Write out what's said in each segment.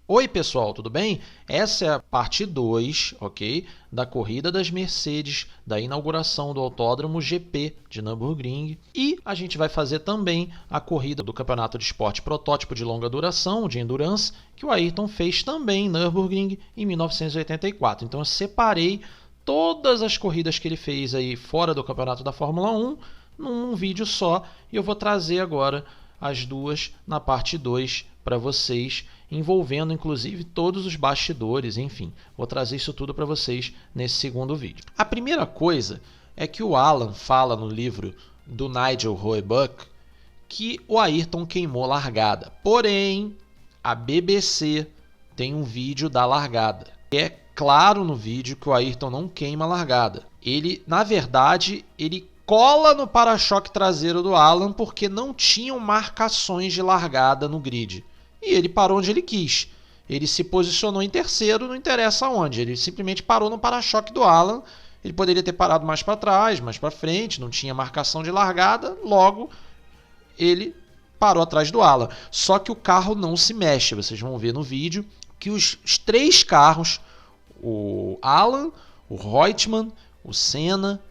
Oi pessoal, tudo bem? Essa é a parte 2, ok? Da corrida das Mercedes, da inauguração do Autódromo GP de Nürburgring. E a gente vai fazer também a corrida do Campeonato de Esporte Protótipo de Longa Duração, de Endurance, que o Ayrton fez também em Nürburgring em 1984. Então eu separei todas as corridas que ele fez aí fora do Campeonato da Fórmula 1 num vídeo só. E eu vou trazer agora as duas na parte 2 para vocês, envolvendo inclusive todos os bastidores, enfim. Vou trazer isso tudo para vocês nesse segundo vídeo. A primeira coisa é que o Alan fala no livro do Nigel Roebuck que o Ayrton queimou largada. Porém, a BBC tem um vídeo da largada. É claro no vídeo que o Ayrton não queima a largada. Ele, na verdade, ele cola no para-choque traseiro do Alan porque não tinham marcações de largada no grid. E ele parou onde ele quis. Ele se posicionou em terceiro, não interessa onde. Ele simplesmente parou no para-choque do Alan. Ele poderia ter parado mais para trás, mais para frente, não tinha marcação de largada, logo ele parou atrás do Alan. Só que o carro não se mexe. Vocês vão ver no vídeo que os três carros, o Alan, o Reutemann, o Senna,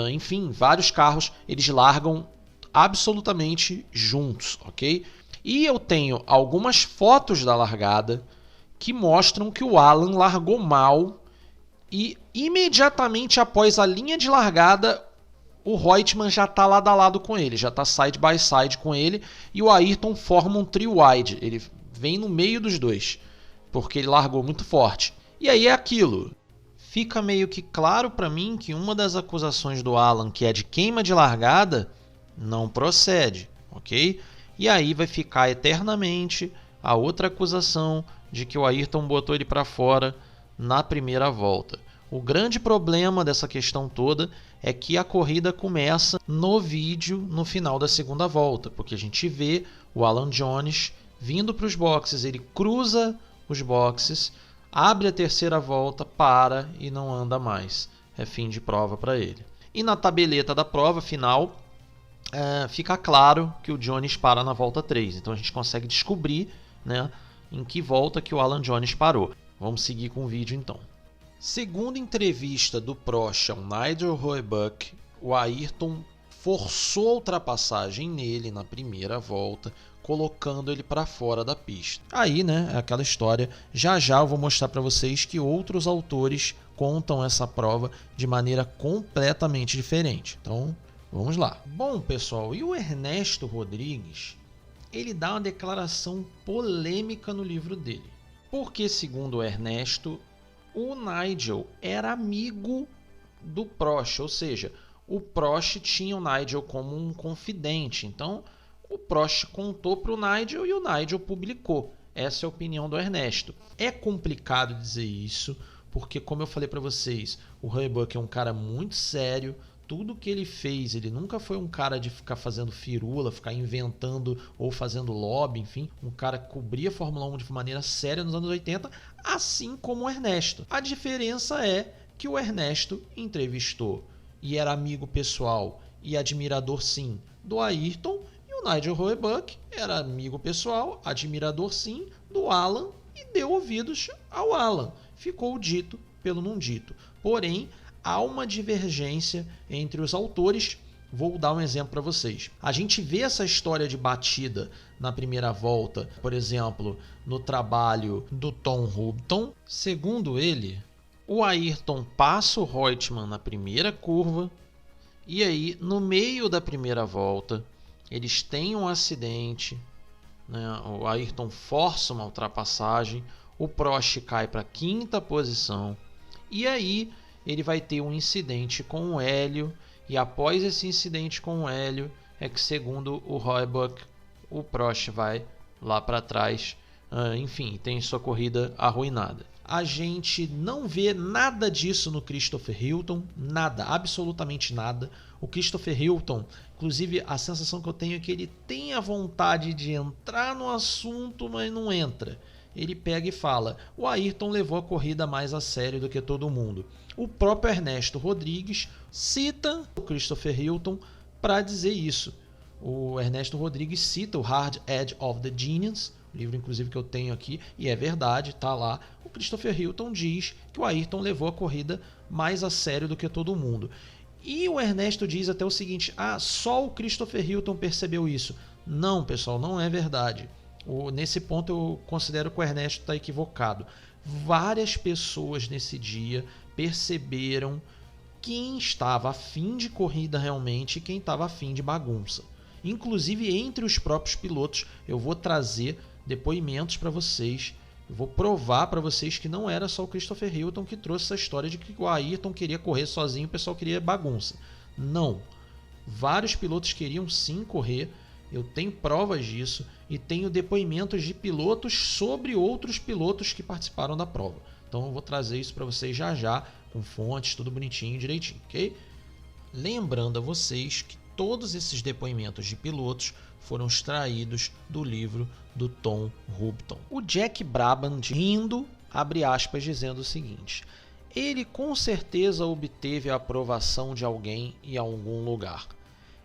enfim, vários carros, eles largam absolutamente juntos, ok? E eu tenho algumas fotos da largada que mostram que o Alan largou mal e imediatamente após a linha de largada o Reutemann já está lado a lado com ele, já está side by side com ele, e o Ayrton forma um three wide, ele vem no meio dos dois, porque ele largou muito forte. E aí é aquilo, fica meio que claro para mim que uma das acusações do Alan, que é de queima de largada, não procede, ok? E aí vai ficar eternamente a outra acusação de que o Ayrton botou ele para fora na primeira volta. O grande problema dessa questão toda é que a corrida começa no vídeo no final da segunda volta, porque a gente vê o Alan Jones vindo para os boxes, ele cruza os boxes, abre a terceira volta, para e não anda mais. É fim de prova para ele. E na tabeleta da prova final, fica claro que o Jones para na volta 3. Então a gente consegue descobrir, né, em que volta que o Alan Jones parou. Vamos seguir com o vídeo então. Segundo entrevista do Prost ao Nigel Roebuck, o Ayrton forçou a ultrapassagem nele na primeira volta, colocando ele para fora da pista. Aí, né, é aquela história. Já já eu vou mostrar para vocês que outros autores contam essa prova de maneira completamente diferente. Então, vamos lá. Bom, pessoal, e o Ernesto Rodrigues, ele dá uma declaração polêmica no livro dele. Porque, segundo o Ernesto, o Nigel era amigo do Prost, ou seja, o Prost tinha o Nigel como um confidente. Então, o Prost contou para o Nigel e o Nigel publicou. Essa é a opinião do Ernesto. É complicado dizer isso, porque, como eu falei para vocês, o Roebuck é um cara muito sério. Tudo que ele fez, ele nunca foi um cara de ficar fazendo firula, ficar inventando ou fazendo lobby, enfim. Um cara que cobria a Fórmula 1 de maneira séria nos anos 80, assim como o Ernesto. A diferença é que o Ernesto entrevistou e era amigo pessoal e admirador, sim, do Ayrton, e o Nigel Roebuck era amigo pessoal, admirador, sim, do Alan e deu ouvidos ao Alan. Ficou o dito pelo não dito. Porém, há uma divergência entre os autores. Vou dar um exemplo para vocês. A gente vê essa história de batida na primeira volta, por exemplo, no trabalho do Tom Houghton. Segundo ele, o Ayrton passa o Reutemann na primeira curva e aí, no meio da primeira volta, eles têm um acidente, né? O Ayrton força uma ultrapassagem, o Prost cai para a quinta posição e aí ele vai ter um incidente com o Hélio, e após esse incidente com o Hélio é que, segundo o Roebuck, o Prost vai lá para trás, enfim, tem sua corrida arruinada. A gente não vê nada disso no Christopher Hilton, nada, absolutamente nada. O Christopher Hilton, inclusive a sensação que eu tenho é que ele tem a vontade de entrar no assunto, mas não entra. Ele pega e fala, o Ayrton levou a corrida mais a sério do que todo mundo. O próprio Ernesto Rodrigues cita o Christopher Hilton para dizer isso. O Ernesto Rodrigues cita o Hard Edge of the Genius, livro inclusive que eu tenho aqui, e é verdade, tá lá. O Christopher Hilton diz que o Ayrton levou a corrida mais a sério do que todo mundo. E o Ernesto diz até o seguinte: só o Christopher Hilton percebeu isso. Não, pessoal, não é verdade. Nesse ponto eu considero que o Ernesto está equivocado. Várias pessoas nesse dia perceberam quem estava a fim de corrida realmente e quem estava a fim de bagunça. Inclusive entre os próprios pilotos, eu vou trazer depoimentos para vocês. Eu vou provar para vocês que não era só o Christopher Hilton que trouxe essa história de que o Ayrton queria correr sozinho e o pessoal queria bagunça. Não. Vários pilotos queriam sim correr. Eu tenho provas disso e tenho depoimentos de pilotos sobre outros pilotos que participaram da prova. Então eu vou trazer isso para vocês já já, com fontes, tudo bonitinho, direitinho, ok? Lembrando a vocês que todos esses depoimentos de pilotos foram extraídos do livro do Tom Houghton. O Jack Brabham, rindo, abre aspas, dizendo o seguinte: ele com certeza obteve a aprovação de alguém em algum lugar.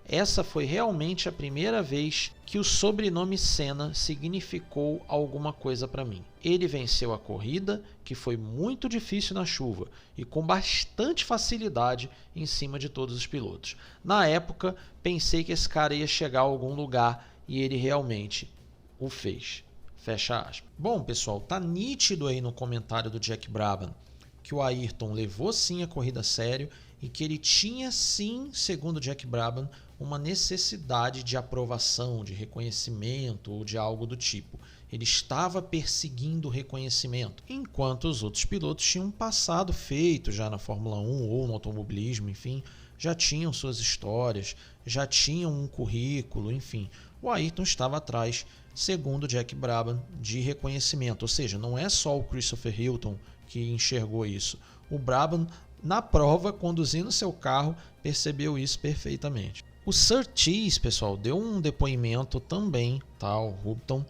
Essa foi realmente a primeira vez que o sobrenome Senna significou alguma coisa para mim. Ele venceu a corrida, que foi muito difícil na chuva, e com bastante facilidade em cima de todos os pilotos. Na época, pensei que esse cara ia chegar a algum lugar, e ele realmente o fez. Fecha aspas. Bom, pessoal, tá nítido aí no comentário do Jack Brabham que o Ayrton levou sim a corrida a sério e que ele tinha sim, segundo Jack Brabham, uma necessidade de aprovação, de reconhecimento ou de algo do tipo. Ele estava perseguindo o reconhecimento, enquanto os outros pilotos tinham um passado feito já na Fórmula 1 ou no automobilismo, enfim, já tinham suas histórias, já tinham um currículo, enfim. O Ayrton estava atrás, segundo Jack Brabham, de reconhecimento, ou seja, não é só o Christopher Hilton que enxergou isso. O Brabham, na prova, conduzindo seu carro, percebeu isso perfeitamente. O Surtees, pessoal, deu um depoimento também, tá, o Houghton,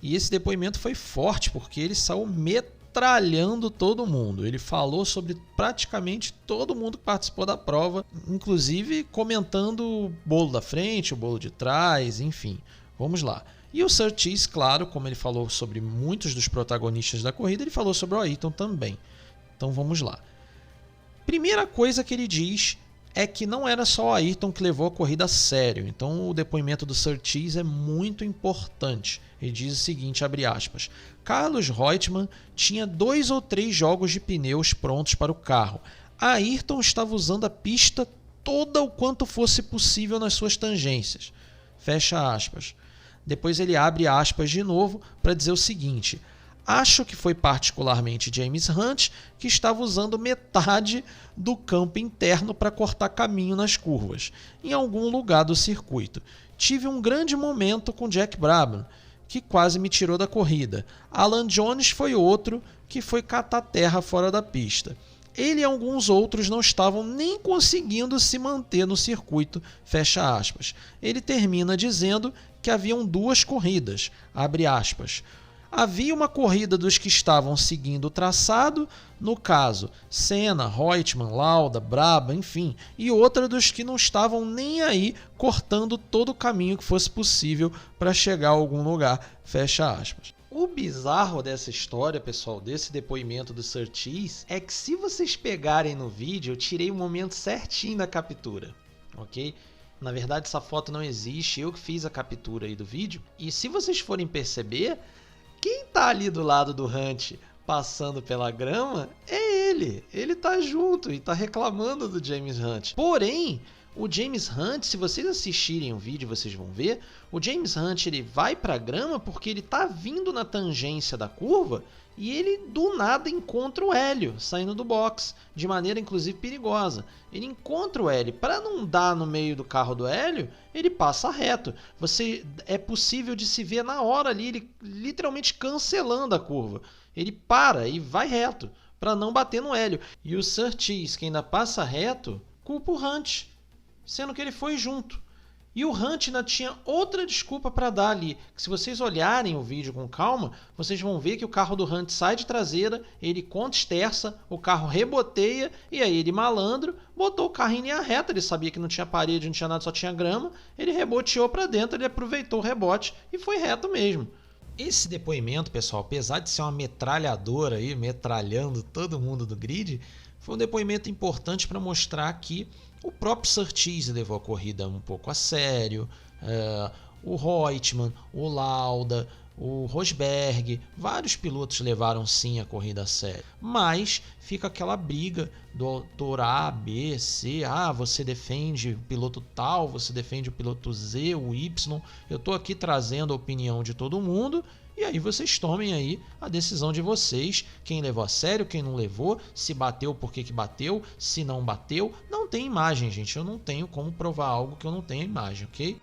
e esse depoimento foi forte porque ele saiu metralhando todo mundo. Ele falou sobre praticamente todo mundo que participou da prova, inclusive comentando o bolo da frente, o bolo de trás, enfim. Vamos lá. E o Surtees, claro, como ele falou sobre muitos dos protagonistas da corrida, ele falou sobre o Ayrton também. Então vamos lá. Primeira coisa que ele diz é que não era só o Ayrton que levou a corrida a sério. Então o depoimento do Surtees é muito importante. Ele diz o seguinte, abre aspas: Carlos Reutemann tinha 2 ou 3 jogos de pneus prontos para o carro. Ayrton estava usando a pista toda o quanto fosse possível nas suas tangências. Fecha aspas. Depois ele abre aspas de novo para dizer o seguinte: acho que foi particularmente James Hunt que estava usando metade do campo interno para cortar caminho nas curvas, em algum lugar do circuito. Tive um grande momento com Jack Brabham, que quase me tirou da corrida. Alan Jones foi outro que foi catar terra fora da pista. Ele e alguns outros não estavam nem conseguindo se manter no circuito, fecha aspas. Ele termina dizendo que haviam 2 corridas, abre aspas. Havia uma corrida dos que estavam seguindo o traçado, no caso, Senna, Reutemann, Lauda, Brabham, enfim, e outra dos que não estavam nem aí, cortando todo o caminho que fosse possível para chegar a algum lugar, fecha aspas. O bizarro dessa história, pessoal, desse depoimento do Surtees, é que se vocês pegarem no vídeo, eu tirei o momento certinho da captura, ok? Na verdade, essa foto não existe, eu que fiz a captura aí do vídeo. E se vocês forem perceber, quem tá ali do lado do Hunt passando pela grama é ele. Ele tá junto e tá reclamando do James Hunt. Porém, o James Hunt, se vocês assistirem o vídeo, vocês vão ver, o James Hunt ele vai para a grama porque ele tá vindo na tangência da curva e ele do nada encontra o Hélio saindo do box, de maneira inclusive perigosa. Ele encontra o Hélio, para não dar no meio do carro do Hélio, ele passa reto. É possível de se ver na hora ali, ele literalmente cancelando a curva. Ele para e vai reto, para não bater no Hélio. E o Surtees, que ainda passa reto, culpa o Hunt, sendo que ele foi junto. E o Hunt ainda tinha outra desculpa para dar ali, que se vocês olharem o vídeo com calma, vocês vão ver que o carro do Hunt sai de traseira, ele contra-esterça, o carro reboteia, e aí ele malandro, botou o carro em linha reta, ele sabia que não tinha parede, não tinha nada, só tinha grama, ele reboteou para dentro, ele aproveitou o rebote e foi reto mesmo. Esse depoimento, pessoal, apesar de ser uma metralhadora aí, metralhando todo mundo do grid, foi um depoimento importante para mostrar que o próprio Surtees levou a corrida um pouco a sério, o Reutemann, o Lauda, o Rosberg, vários pilotos levaram sim a corrida a sério. Mas fica aquela briga do autor A, B, C, você defende o piloto tal, você defende o piloto Z, o Y. Eu estou aqui trazendo a opinião de todo mundo e aí vocês tomem aí a decisão de vocês, quem levou a sério, quem não levou, se bateu, por que bateu, se não bateu. Não tem imagem, gente, eu não tenho como provar algo que eu não tenho imagem, ok?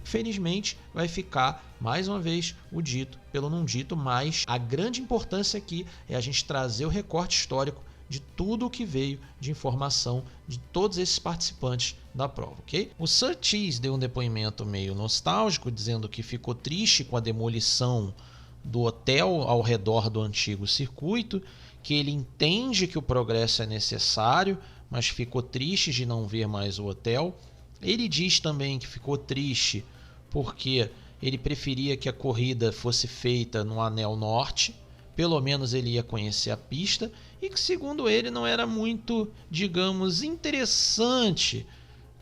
Felizmente vai ficar mais uma vez o dito pelo não dito, mas a grande importância aqui é a gente trazer o recorte histórico de tudo o que veio de informação de todos esses participantes da prova, ok? O Surtees deu um depoimento meio nostálgico, dizendo que ficou triste com a demolição do hotel ao redor do antigo circuito, que ele entende que o progresso é necessário, mas ficou triste de não ver mais o hotel. Ele diz também que ficou triste porque ele preferia que a corrida fosse feita no Anel Norte, pelo menos ele ia conhecer a pista, e que segundo ele não era muito, digamos, interessante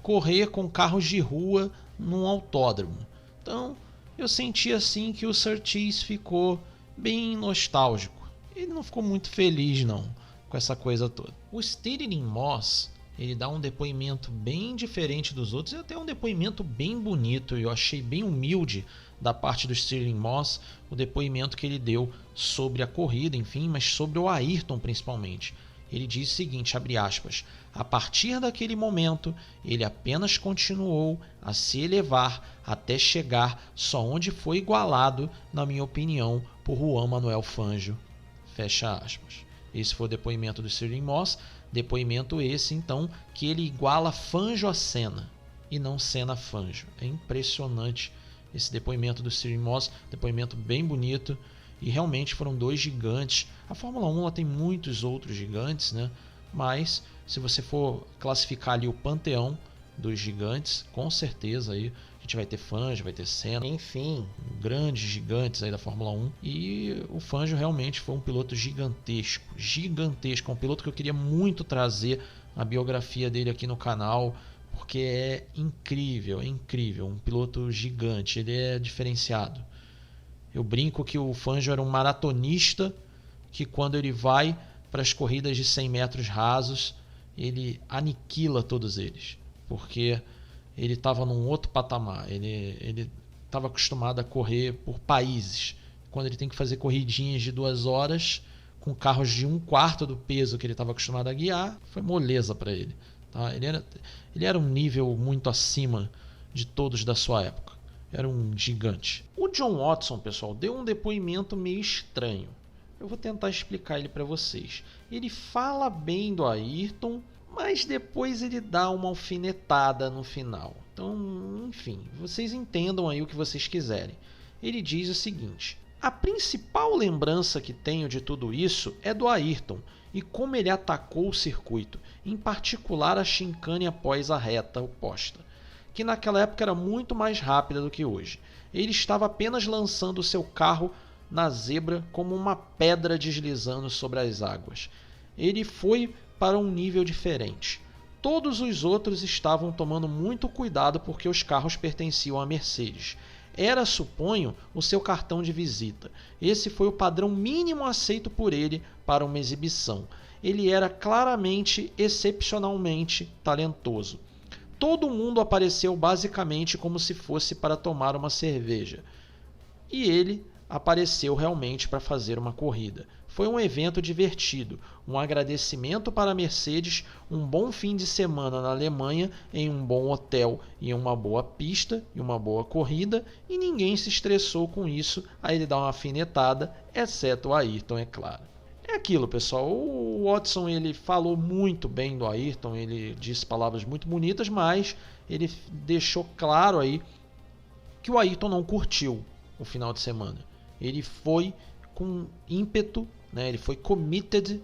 correr com carros de rua num autódromo. Então eu senti assim que o Surtees ficou bem nostálgico. Ele não ficou muito feliz não com essa coisa toda. O Stirling Moss, ele dá um depoimento bem diferente dos outros e até um depoimento bem bonito. Eu achei bem humilde da parte do Stirling Moss o depoimento que ele deu sobre a corrida, enfim, mas sobre o Ayrton principalmente. Ele diz o seguinte, abre aspas, a partir daquele momento ele apenas continuou a se elevar até chegar só onde foi igualado, na minha opinião, por Juan Manuel Fangio. Fecha aspas. Esse foi o depoimento do Stirling Moss, depoimento esse então que ele iguala Fangio a Senna e não Senna a Fangio. É impressionante esse depoimento do Stirling Moss, depoimento bem bonito e realmente foram dois gigantes. A Fórmula 1 ela tem muitos outros gigantes, né? Mas se você for classificar ali o panteão dos gigantes, com certeza aí a gente vai ter Fangio, vai ter Senna, enfim, grandes gigantes aí da Fórmula 1. E o Fangio realmente foi um piloto gigantesco, um piloto que eu queria muito trazer a biografia dele aqui no canal, porque é incrível, um piloto gigante, ele é diferenciado. Eu brinco que o Fangio era um maratonista que quando ele vai para as corridas de 100 metros rasos, ele aniquila todos eles, porque ele estava num outro patamar, ele estava acostumado a correr por países. Quando ele tem que fazer corridinhas de 2 horas com carros de 1/4 do peso que ele estava acostumado a guiar, foi moleza para ele. Tá? Ele era um nível muito acima de todos da sua época. Era um gigante. O John Watson, pessoal, deu um depoimento meio estranho. Eu vou tentar explicar ele para vocês. Ele fala bem do Ayrton, mas depois ele dá uma alfinetada no final. Então, enfim, vocês entendam aí o que vocês quiserem. Ele diz o seguinte: a principal lembrança que tenho de tudo isso é do Ayrton e como ele atacou o circuito, em particular a chicane após a reta oposta, que naquela época era muito mais rápida do que hoje. Ele estava apenas lançando o seu carro na zebra como uma pedra deslizando sobre as águas. Ele foi para um nível diferente. Todos os outros estavam tomando muito cuidado porque os carros pertenciam à Mercedes. Era, suponho, o seu cartão de visita. Esse foi o padrão mínimo aceito por ele para uma exibição. Ele era claramente, excepcionalmente talentoso. Todo mundo apareceu basicamente como se fosse para tomar uma cerveja. E ele apareceu realmente para fazer uma corrida. Foi um evento divertido, um agradecimento para a Mercedes, um bom fim de semana na Alemanha, em um bom hotel e uma boa pista e uma boa corrida, e ninguém se estressou com isso, aí ele dá uma afinetada, exceto o Ayrton, é claro. É aquilo, pessoal, o Watson ele falou muito bem do Ayrton, ele disse palavras muito bonitas, mas ele deixou claro aí que o Ayrton não curtiu o final de semana. Ele foi com ímpeto, né? Ele foi committed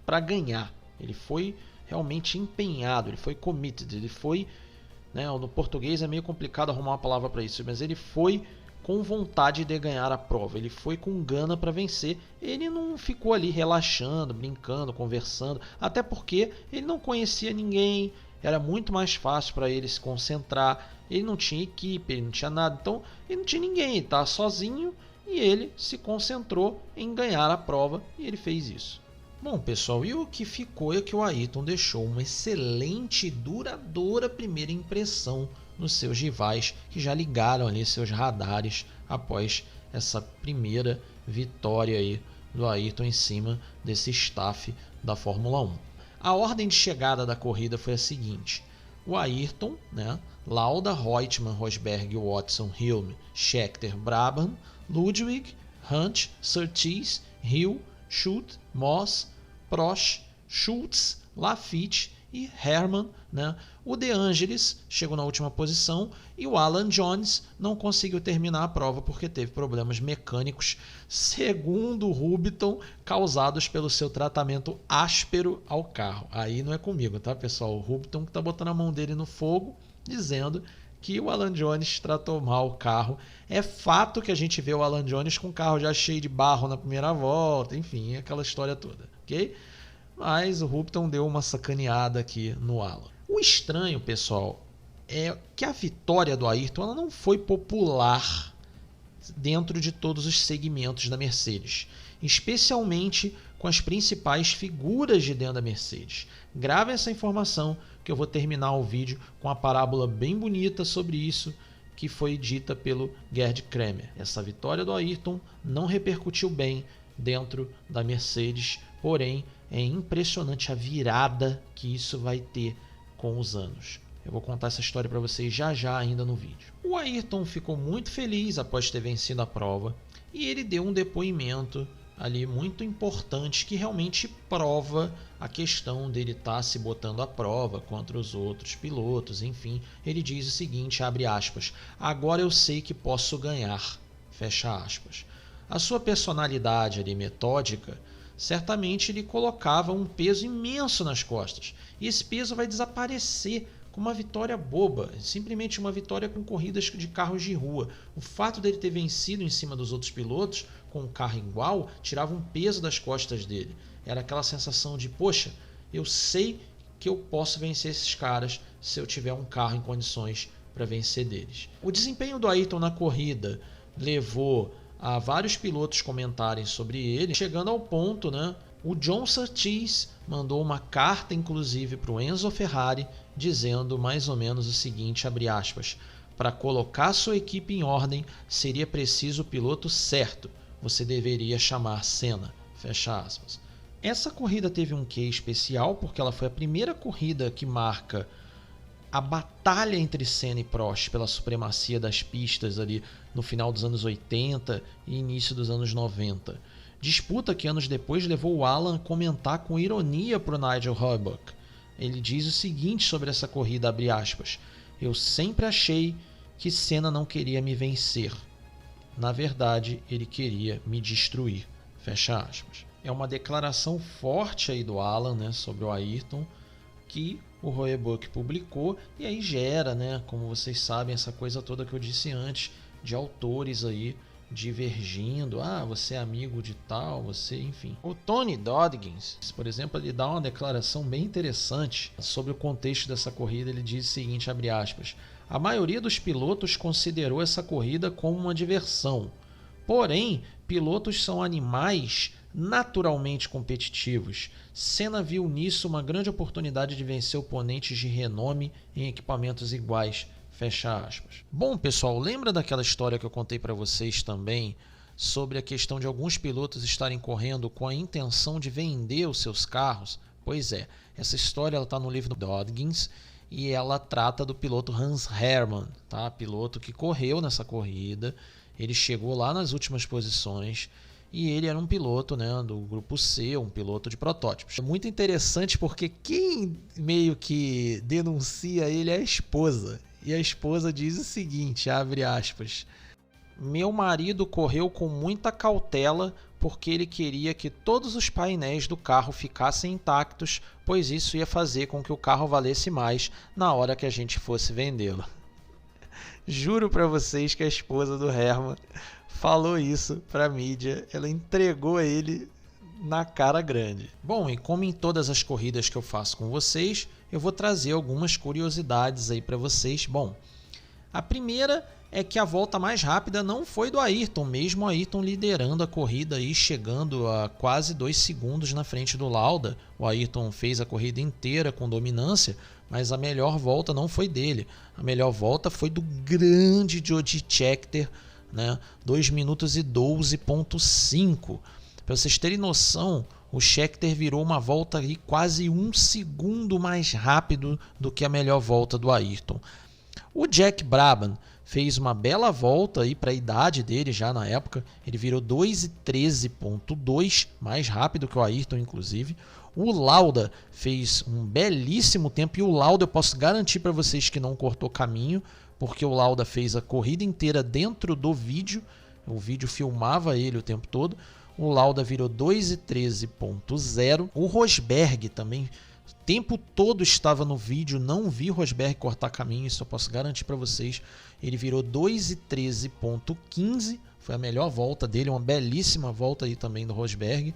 para ganhar. Ele foi realmente empenhado, ele foi committed, ele foi, né? No português é meio complicado arrumar uma palavra para isso, mas ele foi com vontade de ganhar a prova, ele foi com gana para vencer, ele não ficou ali relaxando, brincando, conversando, até porque ele não conhecia ninguém, era muito mais fácil para ele se concentrar, ele não tinha equipe, ele não tinha nada, então ele não tinha ninguém, ele estava sozinho e ele se concentrou em ganhar a prova e ele fez isso. Bom, pessoal, e o que ficou é que o Ayrton deixou uma excelente e duradoura primeira impressão nos seus rivais, que já ligaram ali seus radares após essa primeira vitória aí do Ayrton em cima desse staff da Fórmula 1. A ordem de chegada da corrida foi a seguinte: o Ayrton, Lauda, Reutemann, Rosberg, Watson, Hulme, Scheckter, Brabham, Ludwig, Hunt, Surtees, Hill, Schultz, Moss, Prost, Schultz, Laffite e Hermann. O De Angelis chegou na última posição e o Alan Jones não conseguiu terminar a prova porque teve problemas mecânicos, segundo o Hubton, causados pelo seu tratamento áspero ao carro. Aí não é comigo, tá, pessoal? O Hubton que está botando a mão dele no fogo, dizendo que o Alan Jones tratou mal o carro. É fato que a gente vê o Alan Jones com o carro já cheio de barro na primeira volta, enfim, aquela história toda, ok? Mas o Hubton deu uma sacaneada aqui no Alan. O estranho, pessoal, é que a vitória do Ayrton ela não foi popular dentro de todos os segmentos da Mercedes, especialmente com as principais figuras de dentro da Mercedes. Grave essa informação que eu vou terminar o vídeo com uma parábola bem bonita sobre isso que foi dita pelo Gerd Kramer. Essa vitória do Ayrton não repercutiu bem dentro da Mercedes, porém é impressionante a virada que isso vai ter com os anos. Eu vou contar essa história para vocês já ainda no vídeo. O Ayrton ficou muito feliz após ter vencido a prova e ele deu um depoimento ali muito importante que realmente prova a questão dele estar se botando à prova contra os outros pilotos. Enfim, ele diz o seguinte, abre aspas: agora eu sei que posso ganhar, fecha aspas. A sua personalidade ali metódica, certamente ele colocava um peso imenso nas costas e esse peso vai desaparecer com uma vitória boba, simplesmente uma vitória com corridas de carros de rua. O fato dele ter vencido em cima dos outros pilotos com um carro igual tirava um peso das costas dele. Era aquela sensação de, poxa, eu sei que eu posso vencer esses caras se eu tiver um carro em condições para vencer deles. O desempenho do Ayrton na corrida levou a vários pilotos comentarem sobre ele, chegando ao ponto, o John Surtees mandou uma carta, inclusive, para o Enzo Ferrari, dizendo mais ou menos o seguinte, abre aspas: para colocar sua equipe em ordem, seria preciso o piloto certo. Você deveria chamar Senna, fecha aspas. Essa corrida teve um quê especial, porque ela foi a primeira corrida que marca a batalha entre Senna e Prost pela supremacia das pistas ali no final dos anos 80 e início dos anos 90. Disputa que anos depois levou o Alan a comentar com ironia para o Nigel Hurbuck. Ele diz o seguinte sobre essa corrida, abre aspas: eu sempre achei que Senna não queria me vencer. Na verdade, ele queria me destruir, fecha aspas. É uma declaração forte aí do Alan, sobre o Ayrton, que o Hurbuck publicou, e aí gera, como vocês sabem, essa coisa toda que eu disse antes, de autores aí divergindo, você é amigo de tal, você, enfim. O Tony Dodgens, por exemplo, ele dá uma declaração bem interessante sobre o contexto dessa corrida. Ele diz o seguinte, abre aspas: a maioria dos pilotos considerou essa corrida como uma diversão, porém, pilotos são animais naturalmente competitivos. Senna viu nisso uma grande oportunidade de vencer oponentes de renome em equipamentos iguais, fecha aspas. Bom, pessoal, lembra daquela história que eu contei para vocês também sobre a questão de alguns pilotos estarem correndo com a intenção de vender os seus carros? Pois é, essa história está no livro do Dodgens e ela trata do piloto Hans Hermann, tá? Piloto que correu nessa corrida, ele chegou lá nas últimas posições e ele era um piloto, do grupo C, um piloto de protótipos. É muito interessante porque quem meio que denuncia ele é a esposa. E a esposa diz o seguinte, abre aspas: meu marido correu com muita cautela porque ele queria que todos os painéis do carro ficassem intactos, pois isso ia fazer com que o carro valesse mais na hora que a gente fosse vendê-lo. Juro para vocês que a esposa do Herman falou isso para a mídia. Ela entregou a ele na cara grande. Bom, e como em todas as corridas que eu faço com vocês, eu vou trazer algumas curiosidades aí para vocês. Bom, a primeira é que a volta mais rápida não foi do Ayrton, mesmo o Ayrton liderando a corrida e chegando a quase 2 segundos na frente do Lauda. O Ayrton fez a corrida inteira com dominância, mas a melhor volta não foi dele. A melhor volta foi do grande Jody Scheckter, né? 2 minutos e 12.5. Para vocês terem noção, o Scheckter virou uma volta aí quase 1 segundo mais rápido do que a melhor volta do Ayrton. O Jack Brabham fez uma bela volta aí para a idade dele já na época. Ele virou 2:13.2, mais rápido que o Ayrton, inclusive. O Lauda fez um belíssimo tempo e o Lauda eu posso garantir para vocês que não cortou caminho, porque o Lauda fez a corrida inteira dentro do vídeo. O vídeo filmava ele o tempo todo. O Lauda virou 2:13.0. O Rosberg também o tempo todo estava no vídeo, não vi o Rosberg cortar caminho, isso eu posso garantir para vocês. Ele virou 2:13.15, foi a melhor volta dele, uma belíssima volta aí também do Rosberg.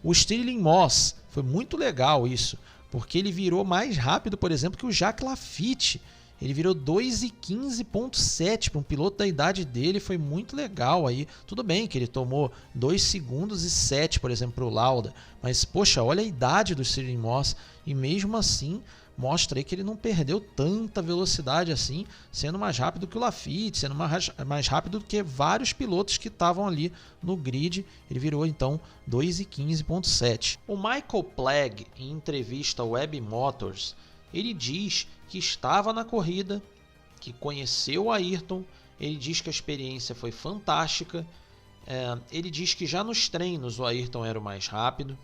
O Stirling Moss, foi muito legal isso, porque ele virou mais rápido, por exemplo, que o Jacques Laffite. Ele virou 2:15.7 para um piloto da idade dele, foi muito legal aí. Tudo bem que ele tomou 2 segundos e 7, por exemplo, para o Lauda, mas poxa, olha a idade do Stirling Moss e mesmo assim mostra aí que ele não perdeu tanta velocidade assim, sendo mais rápido que o Laffite, sendo mais rápido do que vários pilotos que estavam ali no grid. Ele virou então 2:15.7. O Michael Plague, em entrevista ao Web Motors, ele diz que estava na corrida, que conheceu o Ayrton, ele diz que a experiência foi fantástica, ele diz que já nos treinos o Ayrton era o mais rápido.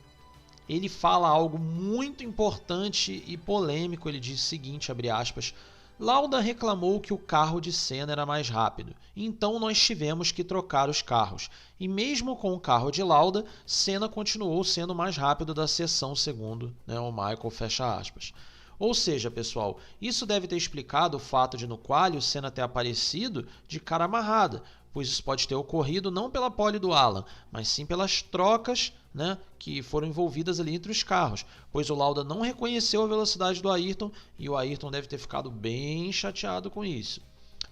Ele fala algo muito importante e polêmico, ele diz o seguinte, abre aspas, Lauda reclamou que o carro de Senna era mais rápido, então nós tivemos que trocar os carros. E mesmo com o carro de Lauda, Senna continuou sendo mais rápido da sessão, segundo o Michael, fecha aspas. Ou seja, pessoal, isso deve ter explicado o fato de no quali o Senna ter aparecido de cara amarrada, pois isso pode ter ocorrido não pela pole do Alan, mas sim pelas trocas que foram envolvidas ali entre os carros, pois o Lauda não reconheceu a velocidade do Ayrton e o Ayrton deve ter ficado bem chateado com isso.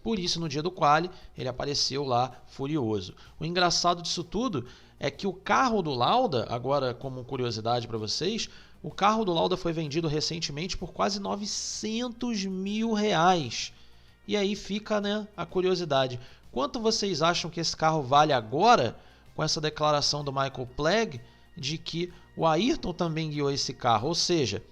Por isso, no dia do quali, ele apareceu lá furioso. O engraçado disso tudo é que o carro do Lauda, agora como curiosidade para vocês, o carro do Lauda foi vendido recentemente por quase R$900 mil. E aí fica a curiosidade. Quanto vocês acham que esse carro vale agora, com essa declaração do Michael Plague, de que o Ayrton também guiou esse carro? Ou seja,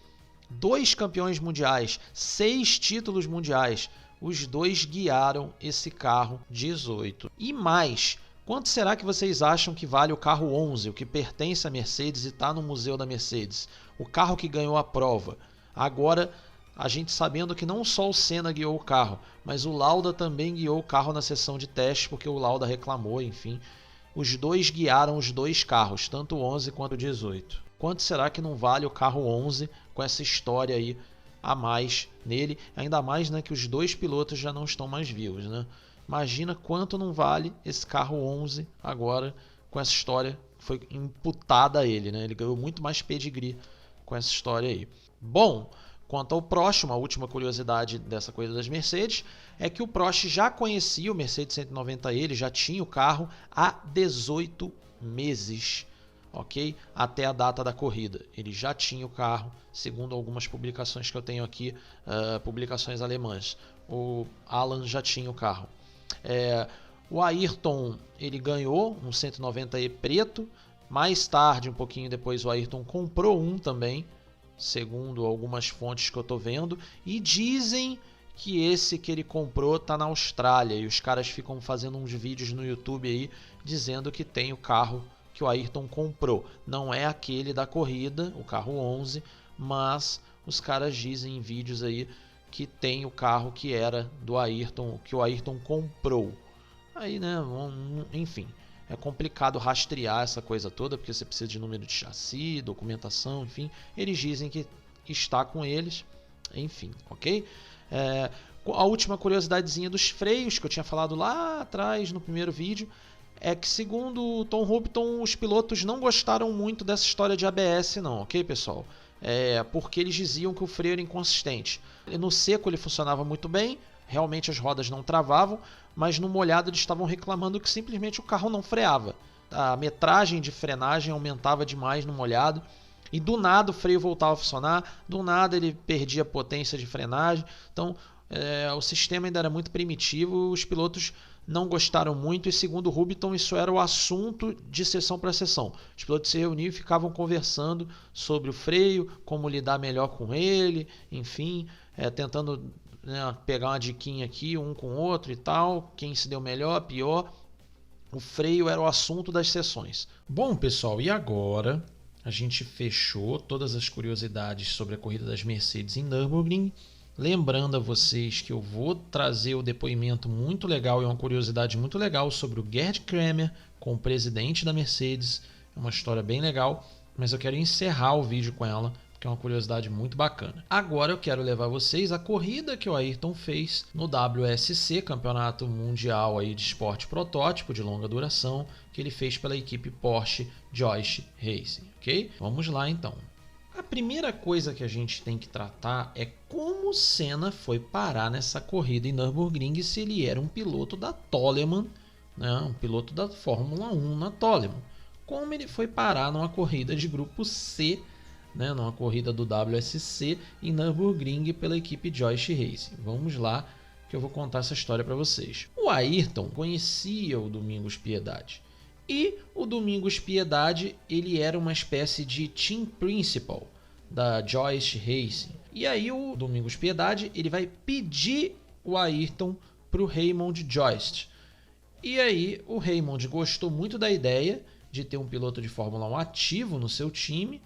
2 campeões mundiais, 6 títulos mundiais, os dois guiaram esse carro 18. E mais, quanto será que vocês acham que vale o carro 11, o que pertence à Mercedes e está no Museu da Mercedes? O carro que ganhou a prova. Agora, a gente sabendo que não só o Senna guiou o carro, mas o Lauda também guiou o carro na sessão de teste, porque o Lauda reclamou, enfim. Os dois guiaram os 2 carros, tanto o 11 quanto o 18. Quanto será que não vale o carro 11 com essa história aí a mais nele? Ainda mais que os 2 pilotos já não estão mais vivos, Imagina quanto não vale esse carro 11 agora com essa história que foi imputada a ele, Ele ganhou muito mais pedigree com essa história aí. Bom, quanto ao Prost, uma última curiosidade dessa corrida das Mercedes, é que o Prost já conhecia o Mercedes 190E, ele já tinha o carro há 18 meses, ok? Até a data da corrida. Ele já tinha o carro, segundo algumas publicações que eu tenho aqui, publicações alemãs. O Alan já tinha o carro. O Ayrton ele ganhou um 190E preto. Mais tarde, um pouquinho depois, o Ayrton comprou um também, segundo algumas fontes que eu estou vendo, e dizem que esse que ele comprou está na Austrália, e os caras ficam fazendo uns vídeos no YouTube aí dizendo que tem o carro que o Ayrton comprou. Não é aquele da corrida, o carro 11, mas os caras dizem em vídeos aí que tem o carro que era do Ayrton, que o Ayrton comprou. Aí, enfim, é complicado rastrear essa coisa toda, porque você precisa de número de chassi, documentação, enfim. Eles dizem que está com eles, enfim, ok? A última curiosidadezinha dos freios, que eu tinha falado lá atrás no primeiro vídeo, é que segundo o Tom Hopton, os pilotos não gostaram muito dessa história de ABS não, ok, pessoal? Porque eles diziam que o freio era inconsistente. No seco ele funcionava muito bem, realmente as rodas não travavam, mas no molhado eles estavam reclamando que simplesmente o carro não freava. A metragem de frenagem aumentava demais no molhado e do nada o freio voltava a funcionar, do nada ele perdia potência de frenagem. Então o sistema ainda era muito primitivo, os pilotos não gostaram muito e segundo o Hopton isso era o assunto de sessão para sessão. Os pilotos se reuniam e ficavam conversando sobre o freio, como lidar melhor com ele, enfim, tentando pegar uma diquinha aqui um com o outro e tal, quem se deu melhor, pior. O freio era o assunto das sessões. Bom, pessoal, e agora a gente fechou todas as curiosidades sobre a corrida das Mercedes em Nürburgring. Lembrando a vocês que eu vou trazer o depoimento muito legal e uma curiosidade muito legal sobre o Gerd Kramer com o presidente da Mercedes. É uma história bem legal, mas eu quero encerrar o vídeo com ela, porque é uma curiosidade muito bacana. Agora eu quero levar vocês à corrida que o Ayrton fez no WSC, Campeonato Mundial aí de Esporte Protótipo de longa duração, que ele fez pela equipe Porsche Joyce Racing, ok? Vamos lá então. A primeira coisa que a gente tem que tratar é como Senna foi parar nessa corrida em Nürburgring se ele era um piloto da Toleman, né? Um piloto da Fórmula 1 na Toleman. Como ele foi parar numa corrida de grupo C, né? Numa corrida do WSC em Nürburgring pela equipe Joyce Racing. Vamos lá que eu vou contar essa história para vocês. O Ayrton conhecia o Domingos Piedade. E o Domingos Piedade ele era uma espécie de team principal da Joyce Racing. E aí o Domingos Piedade ele vai pedir o Ayrton para o Raymond Joyce. E aí o Raymond gostou muito da ideia de ter um piloto de Fórmula 1 ativo no seu time,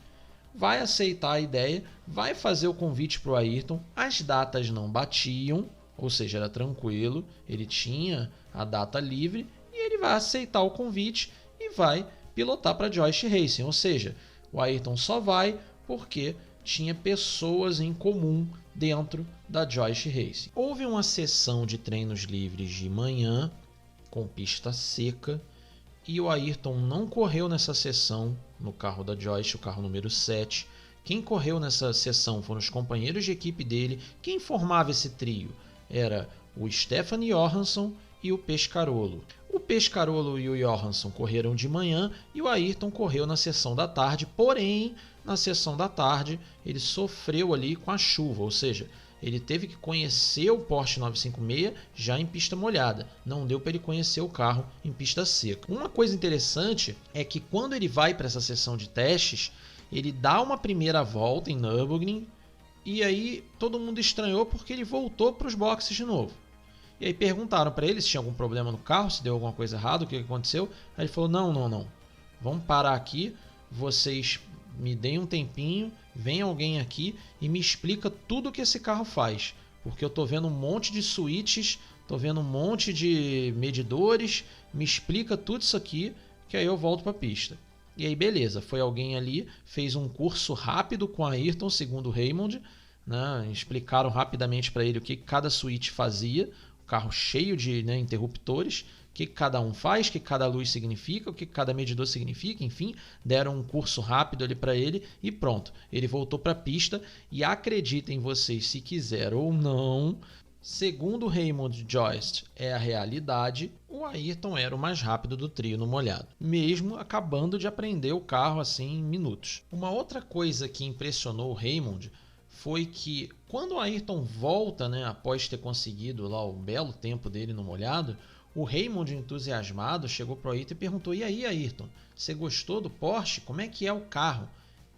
vai aceitar a ideia, vai fazer o convite para o Ayrton. As datas não batiam, ou seja, era tranquilo, ele tinha a data livre. E ele vai aceitar o convite e vai pilotar para a Joyce Racing. Ou seja, o Ayrton só vai porque tinha pessoas em comum dentro da Joyce Racing. Houve uma sessão de treinos livres de manhã com pista seca e o Ayrton não correu nessa sessão no carro da Joyce, o carro número 7. Quem correu nessa sessão foram os companheiros de equipe dele. Quem formava esse trio era o Stefan Johansson e o Pescarolo. O Pescarolo e o Johansson correram de manhã e o Ayrton correu na sessão da tarde, porém, na sessão da tarde ele sofreu ali com a chuva, ou seja, ele teve que conhecer o Porsche 956 já em pista molhada, não deu para ele conhecer o carro em pista seca. Uma coisa interessante é que quando ele vai para essa sessão de testes, ele dá uma primeira volta em Nürburgring e aí todo mundo estranhou porque ele voltou para os boxes de novo. E aí perguntaram para ele se tinha algum problema no carro, se deu alguma coisa errada, o que aconteceu. Aí ele falou, não. Vamos parar aqui, vocês me deem um tempinho, vem alguém aqui e me explica tudo que esse carro faz. Porque eu tô vendo um monte de switches, tô vendo um monte de medidores, me explica tudo isso aqui, que aí eu volto para a pista. E aí beleza, foi alguém ali, fez um curso rápido com a Ayrton, segundo o Raymond, né? Explicaram rapidamente para ele o que cada switch fazia, carro cheio de interruptores, o que cada um faz, o que cada luz significa, o que cada medidor significa, enfim, deram um curso rápido ali para ele e pronto, ele voltou para a pista e acreditem vocês se quiser ou não, segundo Raymond Joyce é a realidade, o Ayrton era o mais rápido do trio no molhado, mesmo acabando de aprender o carro assim em minutos. Uma outra coisa que impressionou o Raymond foi que quando o Ayrton volta, após ter conseguido lá o belo tempo dele no molhado, o Raymond, entusiasmado, chegou para o Ayrton e perguntou, e aí Ayrton, você gostou do Porsche? Como é que é o carro?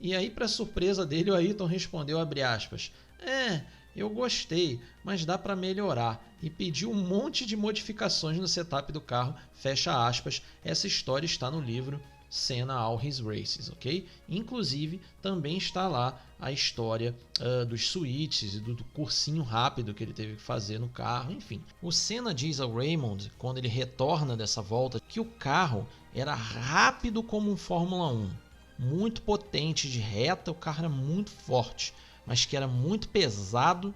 E aí, para surpresa dele, o Ayrton respondeu, abre aspas, eu gostei, mas dá para melhorar, e pediu um monte de modificações no setup do carro, fecha aspas. Essa história está no livro Senna All His Races, ok? Inclusive, também está lá a história dos switches e do cursinho rápido que ele teve que fazer no carro, enfim. O Senna diz ao Raymond, quando ele retorna dessa volta, que o carro era rápido como um Fórmula 1, muito potente de reta, o carro era muito forte, mas que era muito pesado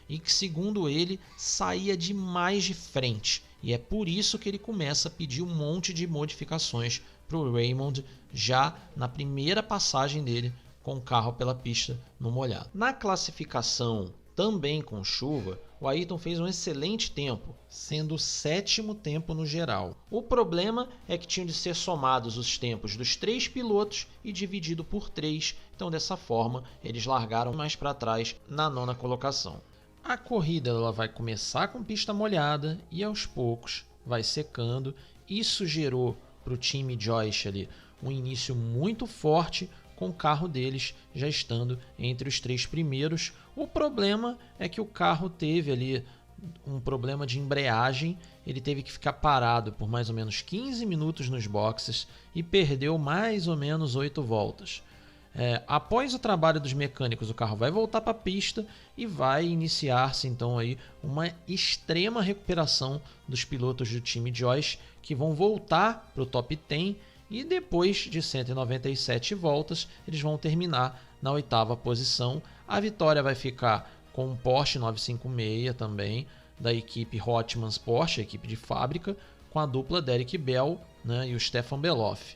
e que, segundo ele, saía demais de frente. E é por isso que ele começa a pedir um monte de modificações para o Raymond já na primeira passagem dele com o carro pela pista no molhado. Na classificação, também com chuva, o Ayrton fez um excelente tempo, sendo o 7º tempo no geral. O problema é que tinham de ser somados os tempos dos 3 pilotos e dividido por 3, então dessa forma eles largaram mais para trás na 9ª colocação. A corrida ela vai começar com pista molhada e aos poucos vai secando. Isso gerou para o time Joyce ali um início muito forte, com o carro deles já estando entre os 3 primeiros. O problema é que o carro teve ali um problema de embreagem, ele teve que ficar parado por mais ou menos 15 minutos nos boxes e perdeu mais ou menos 8 voltas. Após o trabalho dos mecânicos, o carro vai voltar para a pista e vai iniciar-se então aí uma extrema recuperação dos pilotos do time Joyce, que vão voltar para o top 10 e depois de 197 voltas eles vão terminar na 8ª posição. A vitória vai ficar com um Porsche 956 também, da equipe Hotmans Porsche, a equipe de fábrica, com a dupla Derek Bell, né, e o Stefan Beloff.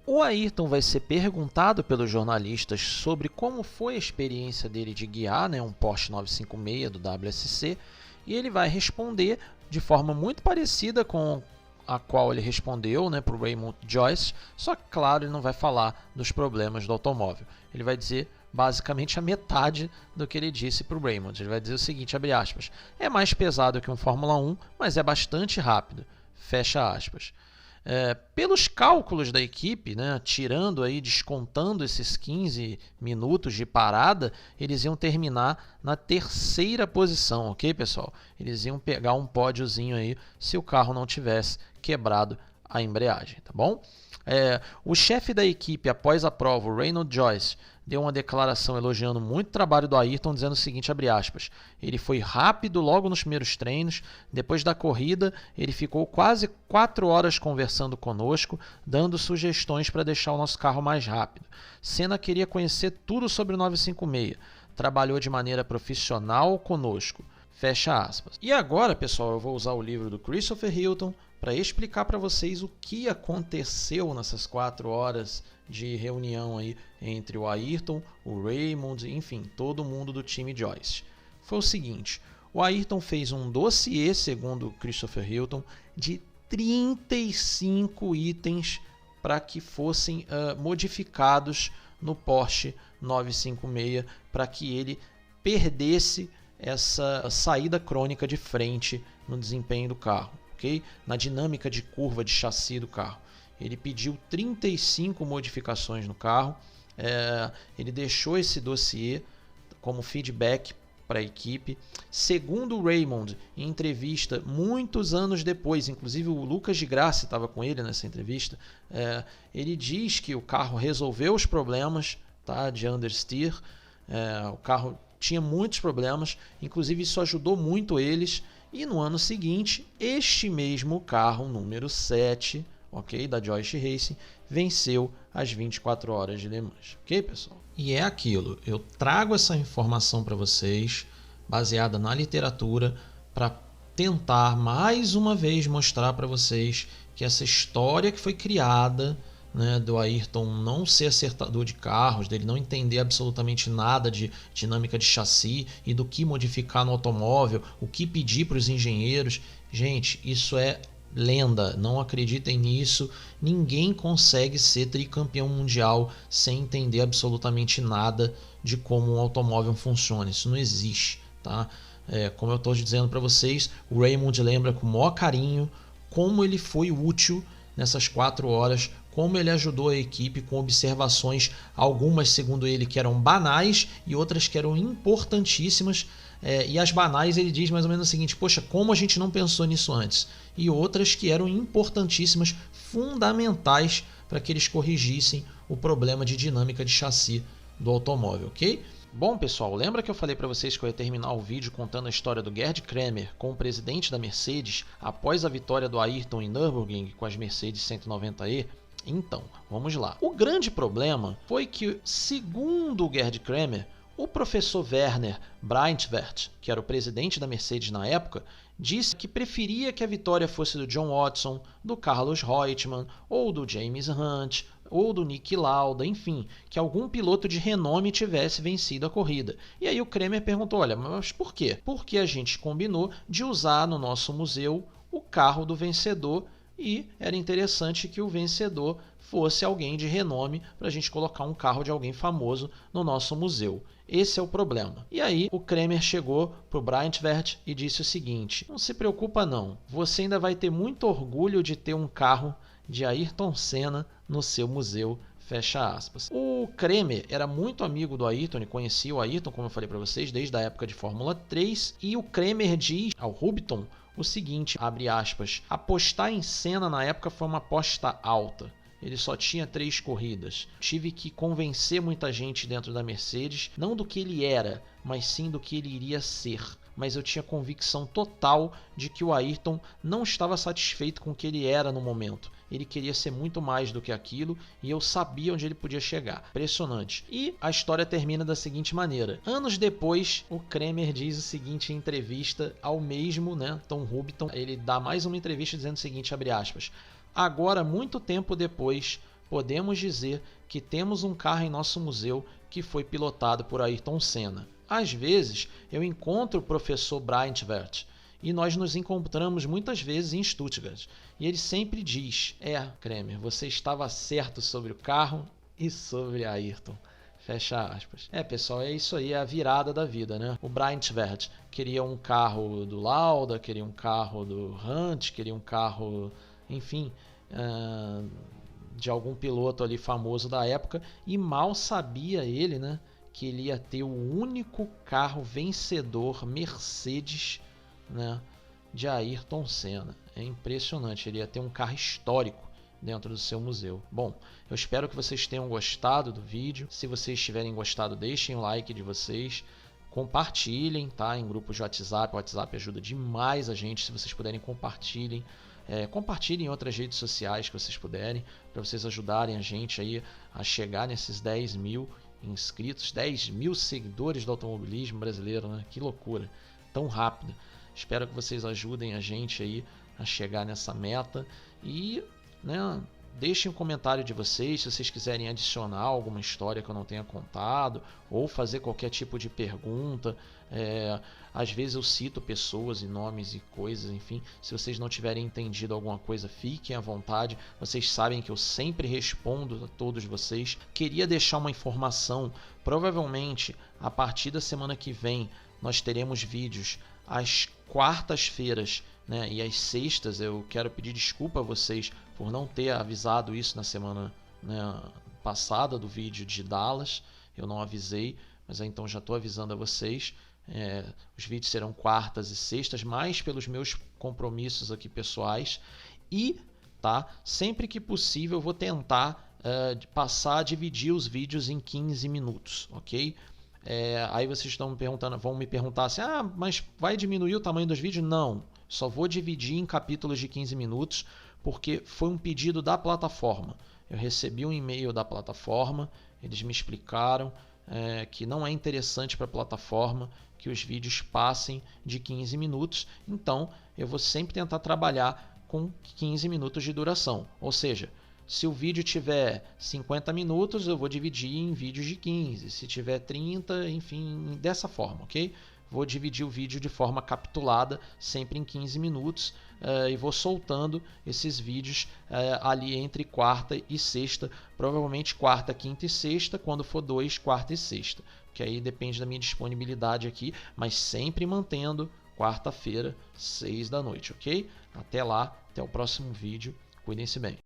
O Ayrton vai ser perguntado pelos jornalistas sobre como foi a experiência dele de guiar, né, um Porsche 956 do WSC, e ele vai responder de forma muito parecida com a qual ele respondeu, né, para o Raymond Joyce, só que, claro, ele não vai falar dos problemas do automóvel. Ele vai dizer basicamente a metade do que ele disse para o Raymond. Ele vai dizer o seguinte, abre aspas, é mais pesado que um Fórmula 1, mas é bastante rápido, fecha aspas. Pelos cálculos da equipe, né, tirando aí, descontando esses 15 minutos de parada, eles iam terminar na 3ª posição, ok, pessoal? Eles iam pegar um pódiozinho aí se o carro não tivesse quebrado a embreagem, tá bom? O chefe da equipe, após a prova, o Raymond Joyce, deu uma declaração elogiando muito o trabalho do Ayrton, dizendo o seguinte, abre aspas, ele foi rápido logo nos primeiros treinos, depois da corrida ele ficou quase 4 horas conversando conosco, dando sugestões para deixar o nosso carro mais rápido. Senna queria conhecer tudo sobre o 956, trabalhou de maneira profissional conosco, fecha aspas. E agora, pessoal, eu vou usar o livro do Christopher Hilton para explicar para vocês o que aconteceu nessas 4 horas de reunião aí entre o Ayrton, o Raymond, enfim, todo mundo do time Joyce. Foi o seguinte, o Ayrton fez um dossiê, segundo Christopher Hilton, de 35 itens para que fossem modificados no Porsche 956, para que ele perdesse essa saída crônica de frente no desempenho do carro, ok? Na dinâmica de curva de chassi do carro. Ele pediu 35 modificações no carro, ele deixou esse dossiê como feedback para a equipe. Segundo o Raymond, em entrevista muitos anos depois, inclusive o Lucas de Grassi estava com ele nessa entrevista, ele diz que o carro resolveu os problemas, tá, de understeer, o carro tinha muitos problemas, inclusive isso ajudou muito eles, e no ano seguinte, este mesmo carro, número 7, ok, da Joyce Racing, venceu as 24 horas de Le Mans, ok, pessoal? E é aquilo, eu trago essa informação para vocês, baseada na literatura, para tentar mais uma vez mostrar para vocês que essa história que foi criada, né, do Ayrton não ser acertador de carros, dele não entender absolutamente nada de dinâmica de chassi e do que modificar no automóvel, o que pedir para os engenheiros. Gente, isso é lenda, não acreditem nisso. Ninguém consegue ser tricampeão mundial sem entender absolutamente nada de como um automóvel funciona. Isso não existe, tá? Como eu estou dizendo para vocês, o Raymond lembra com o maior carinho como ele foi útil nessas 4 horas, como ele ajudou a equipe com observações, algumas segundo ele que eram banais e outras que eram importantíssimas, e as banais ele diz mais ou menos o seguinte, poxa, como a gente não pensou nisso antes? E outras que eram importantíssimas, fundamentais para que eles corrigissem o problema de dinâmica de chassi do automóvel, ok? Bom, pessoal, lembra que eu falei para vocês que eu ia terminar o vídeo contando a história do Gerd Kremer com o presidente da Mercedes após a vitória do Ayrton em Nürburgring com as Mercedes 190E? Então, vamos lá. O grande problema foi que, segundo o Gerd Kremer, O professor Werner Breintvert, que era o presidente da Mercedes na época, disse que preferia que a vitória fosse do John Watson, do Carlos Reutemann, ou do James Hunt, ou do Niki Lauda, enfim, que algum piloto de renome tivesse vencido a corrida. E aí o Kremer perguntou, olha, mas por quê? Porque a gente combinou de usar no nosso museu o carro do vencedor e era interessante que o vencedor fosse alguém de renome para a gente colocar um carro de alguém famoso no nosso museu. Esse é o problema. E aí o Kremer chegou para o Breintvert e disse o seguinte, não se preocupa não, você ainda vai ter muito orgulho de ter um carro de Ayrton Senna no seu museu, fecha aspas. O Kremer era muito amigo do Ayrton e conhecia o Ayrton, como eu falei para vocês, desde a época de Fórmula 3, e o Kremer diz ao Hubton o seguinte, abre aspas, apostar em Senna na época foi uma aposta alta. Ele só tinha 3 corridas. Tive que convencer muita gente dentro da Mercedes, não do que ele era, mas sim do que ele iria ser. Mas eu tinha convicção total de que o Ayrton não estava satisfeito com o que ele era no momento. Ele queria ser muito mais do que aquilo e eu sabia onde ele podia chegar. Impressionante. E a história termina da seguinte maneira. Anos depois, o Kremer diz o seguinte em entrevista ao mesmo, Tom Hubton. Ele dá mais uma entrevista dizendo o seguinte, abre aspas, agora, muito tempo depois, podemos dizer que temos um carro em nosso museu que foi pilotado por Ayrton Senna. Às vezes, eu encontro o professor Breintvert e nós nos encontramos muitas vezes em Stuttgart. E ele sempre diz, Kremer, você estava certo sobre o carro e sobre Ayrton. Fecha aspas. Pessoal, é isso aí, é a virada da vida, né? O Breintvert queria um carro do Lauda, queria um carro do Hunt, queria um carro, enfim, de algum piloto ali famoso da época, e mal sabia ele, que ele ia ter o único carro vencedor Mercedes, de Ayrton Senna. É impressionante, ele ia ter um carro histórico dentro do seu museu. Bom, eu espero que vocês tenham gostado do vídeo. Se vocês tiverem gostado, deixem o like de vocês. Compartilhem, tá? Em grupos de WhatsApp. O WhatsApp ajuda demais a gente. Se vocês puderem, compartilhem. Compartilhem em outras redes sociais que vocês puderem, para vocês ajudarem a gente aí a chegar nesses 10 mil inscritos, 10 mil seguidores do automobilismo brasileiro, Que loucura, tão rápido. Espero que vocês ajudem a gente aí a chegar nessa meta e, deixem um comentário de vocês se vocês quiserem adicionar alguma história que eu não tenha contado ou fazer qualquer tipo de pergunta. Às vezes eu cito pessoas e nomes e coisas, enfim. Se vocês não tiverem entendido alguma coisa, fiquem à vontade. Vocês sabem que eu sempre respondo a todos vocês. Queria deixar uma informação. Provavelmente, a partir da semana que vem, nós teremos vídeos às quartas-feiras, e às sextas. Eu quero pedir desculpa a vocês por não ter avisado isso na semana passada do vídeo de Dallas. Eu não avisei, mas então já estou avisando a vocês. Os vídeos serão quartas e sextas, mais pelos meus compromissos aqui pessoais. E sempre que possível eu vou tentar passar a dividir os vídeos em 15 minutos, ok? Aí vocês vão me perguntar assim, mas vai diminuir o tamanho dos vídeos? Não, só vou dividir em capítulos de 15 minutos, porque foi um pedido da plataforma. Eu recebi um e-mail da plataforma, eles me explicaram que não é interessante para a plataforma que os vídeos passem de 15 minutos, então eu vou sempre tentar trabalhar com 15 minutos de duração, ou seja, se o vídeo tiver 50 minutos, eu vou dividir em vídeos de 15. Se tiver 30, enfim, dessa forma, ok? Vou dividir o vídeo de forma capitulada, sempre em 15 minutos, e vou soltando esses vídeos ali entre quarta e sexta. Provavelmente quarta, quinta e sexta, quando for 2, quarta e sexta. Que aí depende da minha disponibilidade aqui, mas sempre mantendo quarta-feira, 6 da noite, ok? Até lá, até o próximo vídeo. Cuidem-se bem.